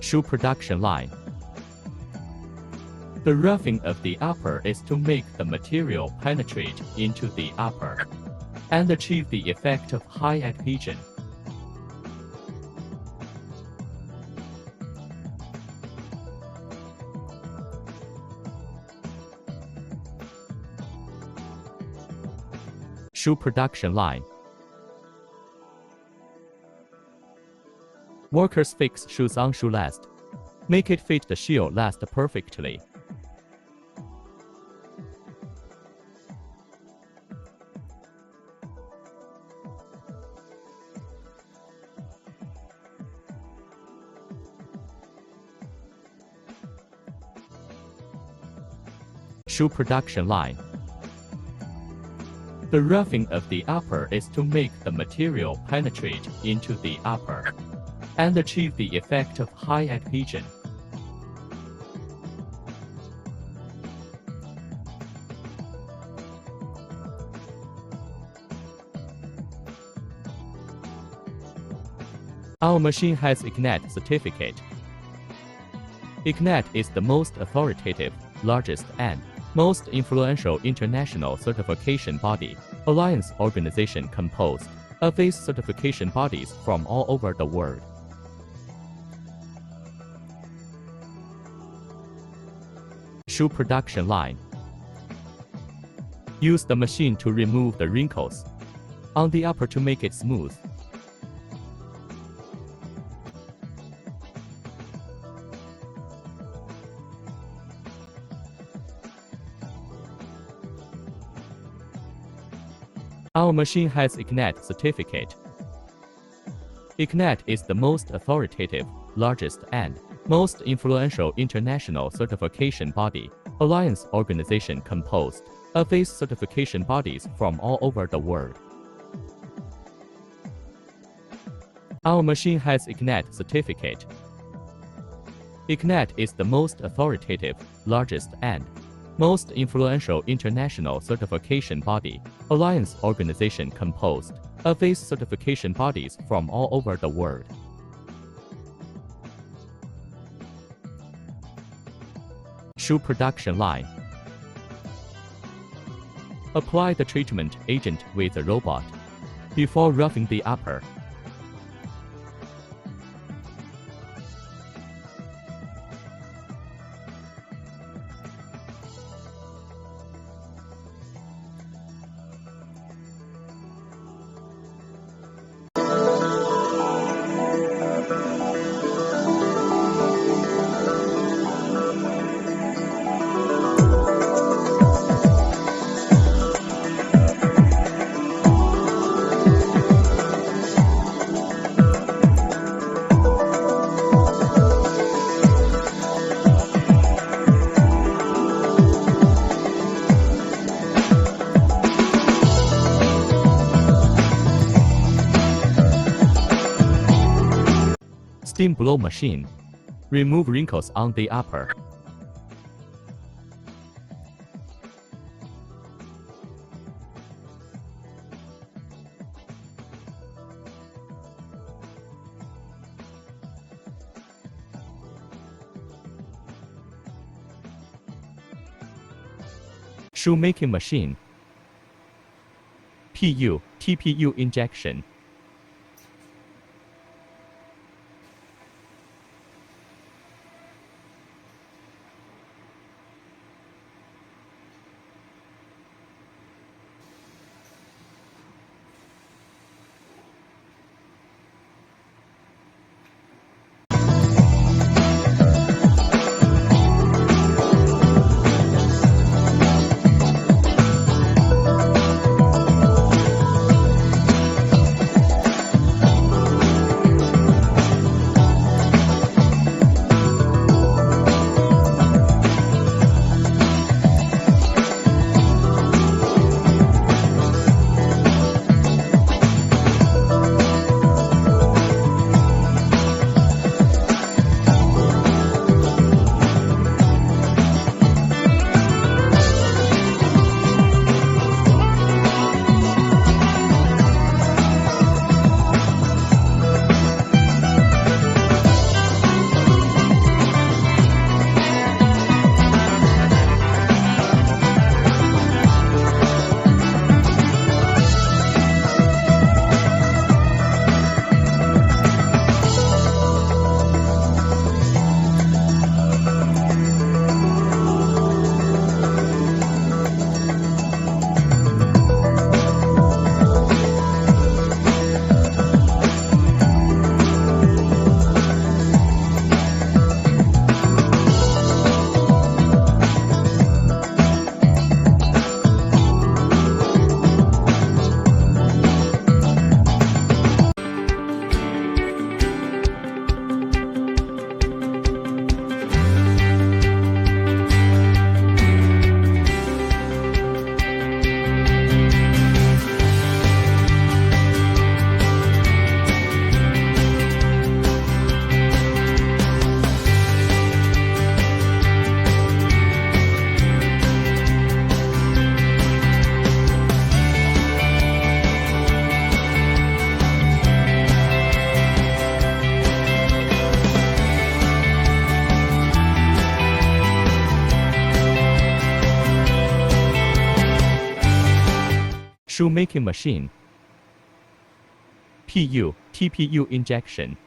Shoe production line. The roughing of the upper is to make the material penetrate into the upper and achieve the effect of high adhesion. Shoe production line. Workers fix shoes on shoe last. Make it fit the shoe last perfectly. Shoe production line. The roughing of the upper is to make the material penetrate into the upper and achieve the effect of high adhesion. Our machine has IGNET certificate. IGNET is the most authoritative, largest, and most influential international certification body, alliance organization composed of these certification bodies from all over the world. Shoe production line. Use the machine to remove the wrinkles on the upper to make it smooth. Our machine has IGNET certificate. IGNET is the most authoritative, largest, and most influential international certification body, alliance organization composed of these certification bodies from all over the world. Our machine has IGNET certificate. IGNET is the most authoritative, largest, and most influential international certification body, alliance organization composed of these certification bodies from all over the world. Shoe production line. Apply the treatment agent with the robot before roughing the upper. Steam blow machine. Remove wrinkles on the upper. Shoemaking machine. PU, TPU injection. Shoemaking machine. PU, TPU injection.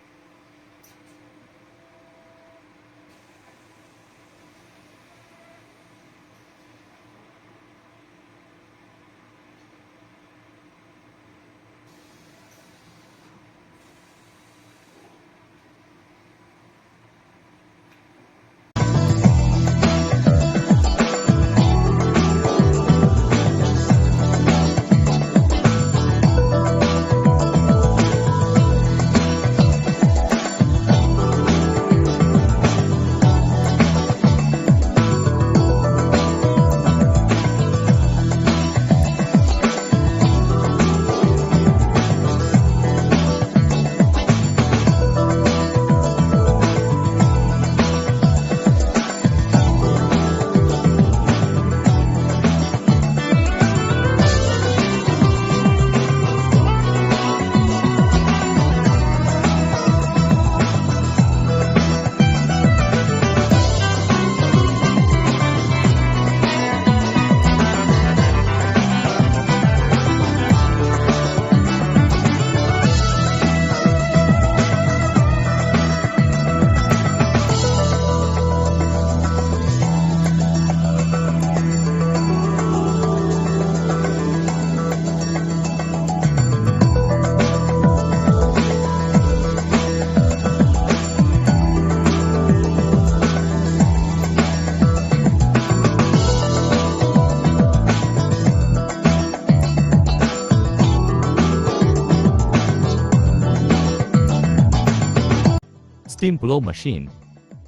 Steam blow machine.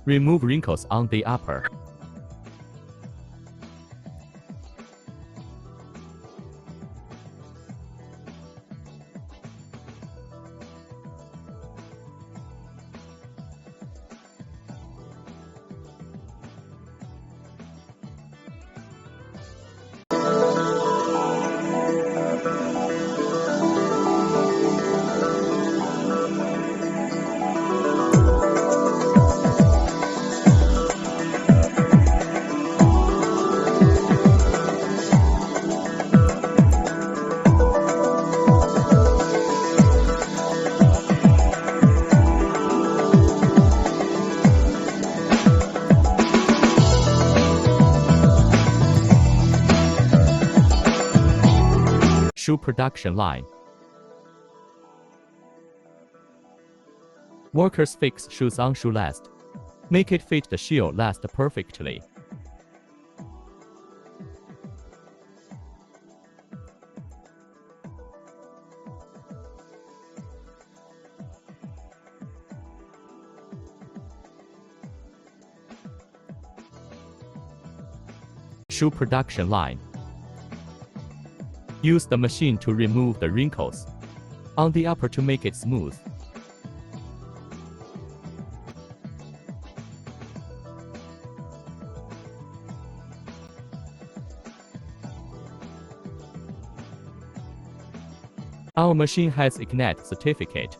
Remove wrinkles on the upper. Shoe production line. Workers fix shoes on shoe last. Make it fit the shoe last perfectly. Shoe production line. Use the machine to remove the wrinkles on the upper to make it smooth. Our machine has ICNET certificate.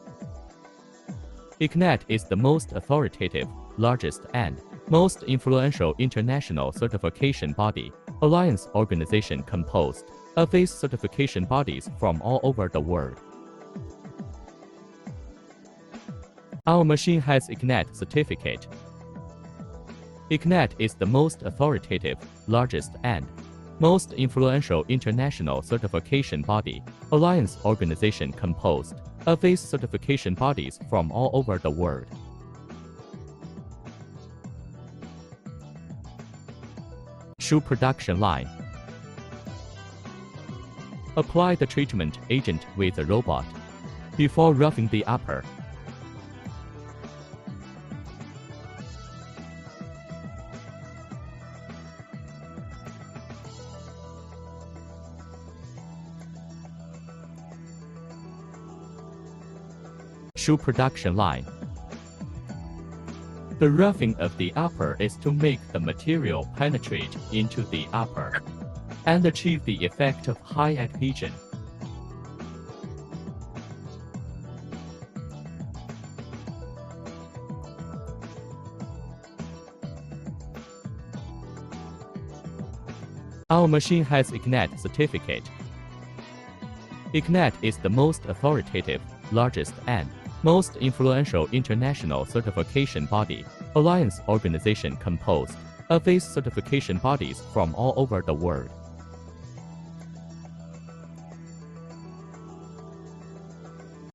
ICNET is the most authoritative, largest, and most influential international certification body, alliance organization composed of these certification bodies from all over the world. Our machine has ICNET certificate. ICNET is the most authoritative, largest, and most influential international certification body, alliance organization composed of these certification bodies from all over the world. Shoe production line. Apply the treatment agent with a robot before roughing the upper. Shoe production line. The roughing of the upper is to make the material penetrate into the upper and achieve the effect of high adhesion. Our machine has ICNET certificate. ICNET is the most authoritative, largest, and most influential international certification body, alliance organization composed of these certification bodies from all over the world.